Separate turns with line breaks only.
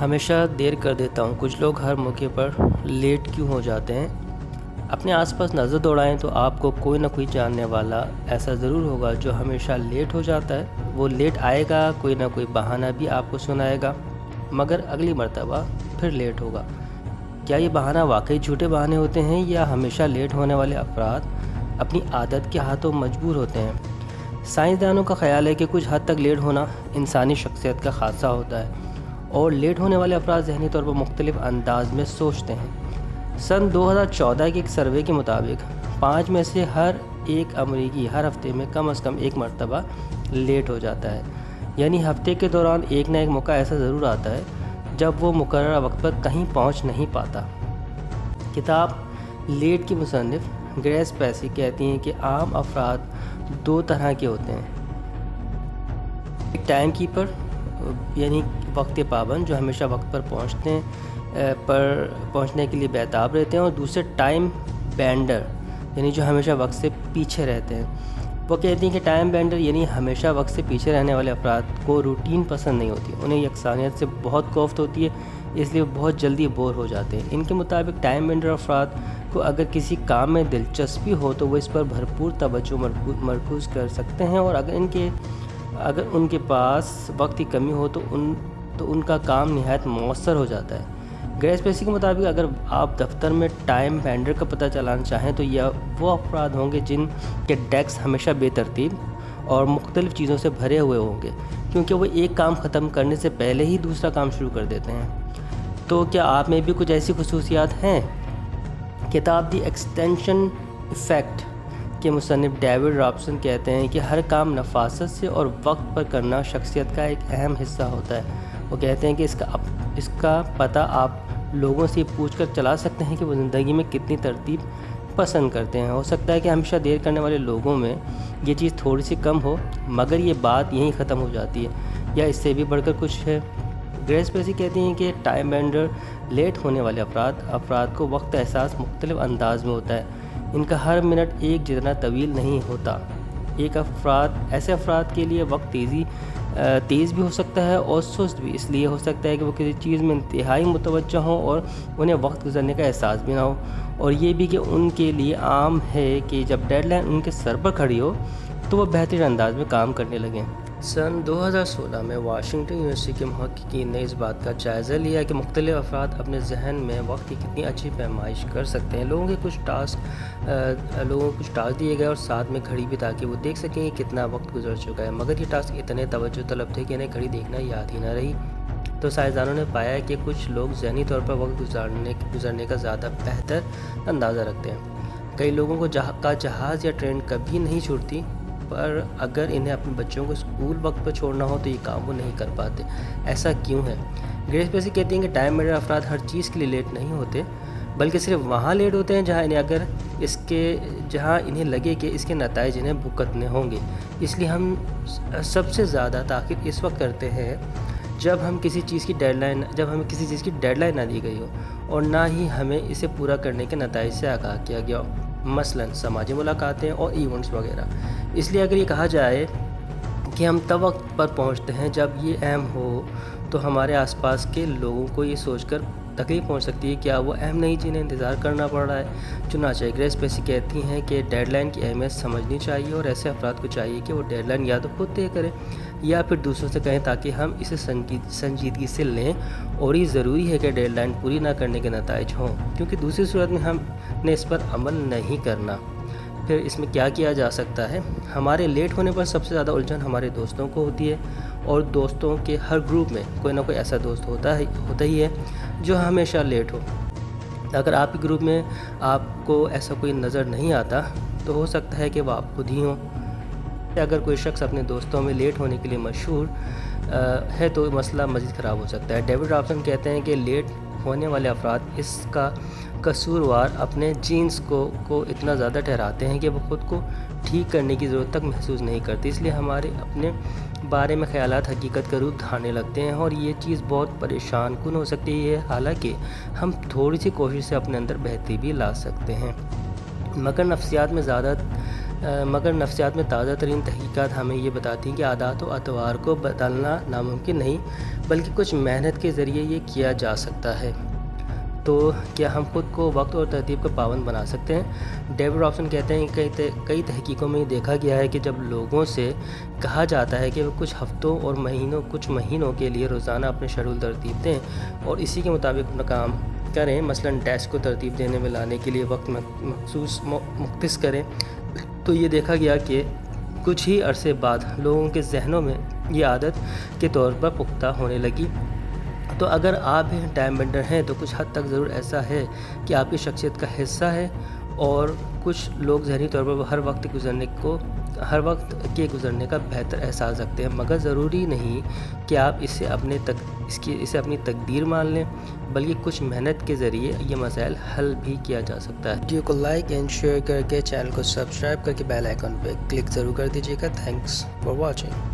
ہمیشہ دیر کر دیتا ہوں. کچھ لوگ ہر موقع پر لیٹ کیوں ہو جاتے ہیں؟ اپنے آس پاس نظر دوڑائیں تو آپ کو کوئی نہ کوئی جاننے والا ایسا ضرور ہوگا جو ہمیشہ لیٹ ہو جاتا ہے. وہ لیٹ آئے گا، کوئی نہ کوئی بہانہ بھی آپ کو سنائے گا، مگر اگلی مرتبہ پھر لیٹ ہوگا. کیا یہ بہانہ واقعی جھوٹے بہانے ہوتے ہیں یا ہمیشہ لیٹ ہونے والے افراد اپنی عادت کے ہاتھوں مجبور ہوتے ہیں؟ سائنسدانوں کا خیال ہے کہ کچھ حد تک لیٹ ہونا انسانی شخصیت کا خاصہ ہوتا ہے، اور لیٹ ہونے والے افراد ذہنی طور پر مختلف انداز میں سوچتے ہیں. سن 2014 کے ایک سروے کے مطابق 5 میں سے ہر ایک امریکی ہر ہفتے میں کم از کم ایک مرتبہ لیٹ ہو جاتا ہے. یعنی ہفتے کے دوران ایک نہ ایک موقع ایسا ضرور آتا ہے جب وہ مقررہ وقت پر کہیں پہنچ نہیں پاتا. کتاب لیٹ کی مصنف گریس پیسی کہتی ہیں کہ عام افراد 2 طرح کے ہوتے ہیں. ایک ٹائم کیپر یعنی وقت پابند جو ہمیشہ وقت پر پہنچنے کے لیے بیتاب رہتے ہیں، اور دوسرے ٹائم بینڈر یعنی جو ہمیشہ وقت سے پیچھے رہتے ہیں. وہ کہتی ہیں کہ ٹائم بینڈر یعنی ہمیشہ وقت سے پیچھے رہنے والے افراد کو روٹین پسند نہیں ہوتی، انہیں یکسانیت سے بہت کوفت ہوتی ہے، اس لیے وہ بہت جلدی بور ہو جاتے ہیں. ان کے مطابق ٹائم بینڈر افراد کو اگر کسی کام میں دلچسپی ہو تو وہ اس پر بھرپور توجہ مرکوز کر سکتے ہیں، اور اگر ان کے پاس وقت کی کمی ہو تو ان کا کام نہایت مؤثر ہو جاتا ہے. گریس پیسی کے مطابق اگر آپ دفتر میں ٹائم بینڈر کا پتہ چلانا چاہیں تو یہ وہ افراد ہوں گے جن کے ڈیسک ہمیشہ بے ترتیب اور مختلف چیزوں سے بھرے ہوئے ہوں گے، کیونکہ وہ ایک کام ختم کرنے سے پہلے ہی دوسرا کام شروع کر دیتے ہیں. تو کیا آپ میں بھی کچھ ایسی خصوصیات ہیں؟ کتاب دی ایکسٹینشن ایفیکٹ کے مصنف ڈیوڈ رابسن کہتے ہیں کہ ہر کام نفاست سے اور وقت پر کرنا شخصیت کا ایک اہم حصہ ہوتا ہے. وہ کہتے ہیں کہ اس کا پتہ آپ لوگوں سے پوچھ کر چلا سکتے ہیں کہ وہ زندگی میں کتنی ترتیب پسند کرتے ہیں. ہو سکتا ہے کہ ہمیشہ دیر کرنے والے لوگوں میں یہ چیز تھوڑی سی کم ہو، مگر یہ بات یہیں ختم ہو جاتی ہے یا اس سے بھی بڑھ کر کچھ ہے. گریس پیسی کہتی ہیں کہ ٹائم بینڈر لیٹ ہونے والے افراد کو وقت احساس مختلف انداز میں ہوتا ہے. ان کا ہر منٹ ایک جتنا طویل نہیں ہوتا. ایسے افراد کے لیے وقت تیز بھی ہو سکتا ہے اور سست بھی. اس لیے ہو سکتا ہے کہ وہ کسی چیز میں انتہائی متوجہ ہوں اور انہیں وقت گزرنے کا احساس بھی نہ ہو. اور یہ بھی کہ ان کے لیے عام ہے کہ جب ڈیڈ لائن ان کے سر پر کھڑی ہو تو وہ بہترین انداز میں کام کرنے لگیں. سن 2016 میں واشنگٹن یونیورسٹی کے محققین نے اس بات کا جائزہ لیا کہ مختلف افراد اپنے ذہن میں وقت کی کتنی اچھی پیمائش کر سکتے ہیں. لوگوں کو کچھ ٹاسک دیے گئے اور ساتھ میں گھڑی بھی تاکہ وہ دیکھ سکیں کہ کتنا وقت گزر چکا ہے، مگر یہ ٹاسک اتنے توجہ طلب تھے کہ انہیں گھڑی دیکھنا یاد ہی نہ رہی. تو سائنسدانوں نے پایا کہ کچھ لوگ ذہنی طور پر وقت گزارنے کا زیادہ بہتر اندازہ رکھتے ہیں. کئی لوگوں کو جہاز یا ٹرین کبھی نہیں چھوٹتی، پر اگر انہیں اپنے بچوں کو اسکول وقت پر چھوڑنا ہو تو یہ کام وہ نہیں کر پاتے. ایسا کیوں ہے؟ گریس پیسی کہتی ہیں کہ ٹائم بینڈر افراد ہر چیز کے لیے لیٹ نہیں ہوتے، بلکہ صرف وہاں لیٹ ہوتے ہیں جہاں انہیں لگے کہ اس کے نتائج انہیں بھگتنے ہوں گے. اس لیے ہم سب سے زیادہ تاخیر اس وقت کرتے ہیں جب ہمیں کسی چیز کی ڈیڈ لائن نہ دی گئی ہو اور نہ ہی ہمیں اسے پورا کرنے کے نتائج سے آگاہ کیا گیا ہو، مثلاً سماجی ملاقاتیں اور ایونٹس وغیرہ. اس لیے اگر یہ کہا جائے کہ ہم تب وقت پر پہنچتے ہیں جب یہ اہم ہو تو ہمارے آس پاس کے لوگوں کو یہ سوچ کر تکلیف پہنچ سکتی ہے کیا وہ اہم نہیں جنہیں انتظار کرنا پڑ رہا ہے. چنانچہ گریس پیسی کہتی ہیں کہ ڈیڈ لائن کی اہمیت سمجھنی چاہیے، اور ایسے افراد کو چاہیے کہ وہ ڈیڈ لائن یا تو خود طے کریں یا پھر دوسروں سے کہیں تاکہ ہم اسے سنجیدگی سے لیں. اور یہ ضروری ہے کہ ڈیڈ لائن پوری نہ کرنے کے نتائج ہوں، کیونکہ دوسری صورت میں ہم نے اس پر عمل نہیں کرنا. پھر اس میں کیا جا سکتا ہے؟ ہمارے لیٹ ہونے پر سب سے زیادہ الجھن ہمارے دوستوں کو ہوتی ہے، اور دوستوں کے ہر گروپ میں کوئی نہ کوئی ایسا دوست ہوتا ہی ہے جو ہمیشہ لیٹ ہو. اگر آپ کے گروپ میں آپ کو ایسا کوئی نظر نہیں آتا تو ہو سکتا ہے کہ وہ آپ خود ہی ہوں. اگر کوئی شخص اپنے دوستوں میں لیٹ ہونے کے لیے مشہور ہے تو مسئلہ مزید خراب ہو سکتا ہے. ڈیوڈ رابسن کہتے ہیں کہ لیٹ ہونے والے افراد اس کا قصوروار اپنے جینز کو اتنا زیادہ ٹھہراتے ہیں کہ وہ خود کو ٹھیک کرنے کی ضرورت تک محسوس نہیں کرتے. اس لیے ہمارے اپنے بارے میں خیالات حقیقت کا روپ دھارنے لگتے ہیں، اور یہ چیز بہت پریشان کن ہو سکتی ہے. حالانکہ ہم تھوڑی سی کوشش سے اپنے اندر بہتری بھی لا سکتے ہیں، مگر نفسیات میں مگر نفسیات میں تازہ ترین تحقیقات ہمیں یہ بتاتی ہیں کہ عادات و اطوار کو بدلنا ناممکن نہیں بلکہ کچھ محنت کے ذریعے یہ کیا جا سکتا ہے۔ تو کیا ہم خود کو وقت اور ترتیب کا پابند بنا سکتے ہیں؟ ڈیوڈ رابسن کہتے ہیں کہ کئی تحقیقوں میں یہ دیکھا گیا ہے کہ جب لوگوں سے کہا جاتا ہے کہ وہ کچھ ہفتوں اور کچھ مہینوں کے لیے روزانہ اپنے شیڈول ترتیب دیں اور اسی کے مطابق اپنا کام کریں، مثلاً ڈیسک کو ترتیب دینے میں لانے کے لیے وقت مخصوص مختص کریں، تو یہ دیکھا گیا کہ کچھ ہی عرصے بعد لوگوں کے ذہنوں میں یہ عادت کے طور پر پختہ ہونے لگی۔ تو اگر آپ بھی ٹائم بینڈر ہیں تو کچھ حد تک ضرور ایسا ہے کہ آپ کی شخصیت کا حصہ ہے، اور کچھ لوگ ذہنی طور پر ہر وقت کے گزرنے کا بہتر احساس رکھتے ہیں، مگر ضروری نہیں کہ آپ اسے اپنی تقدیر مان لیں، بلکہ کچھ محنت کے ذریعے یہ مسائل حل بھی کیا جا سکتا ہے۔ ویڈیو کو لائک اینڈ شیئر کر کے چینل کو سبسکرائب کر کے بیل آئیکن پہ کلک ضرور کر دیجیے گا۔ Thanks for watching.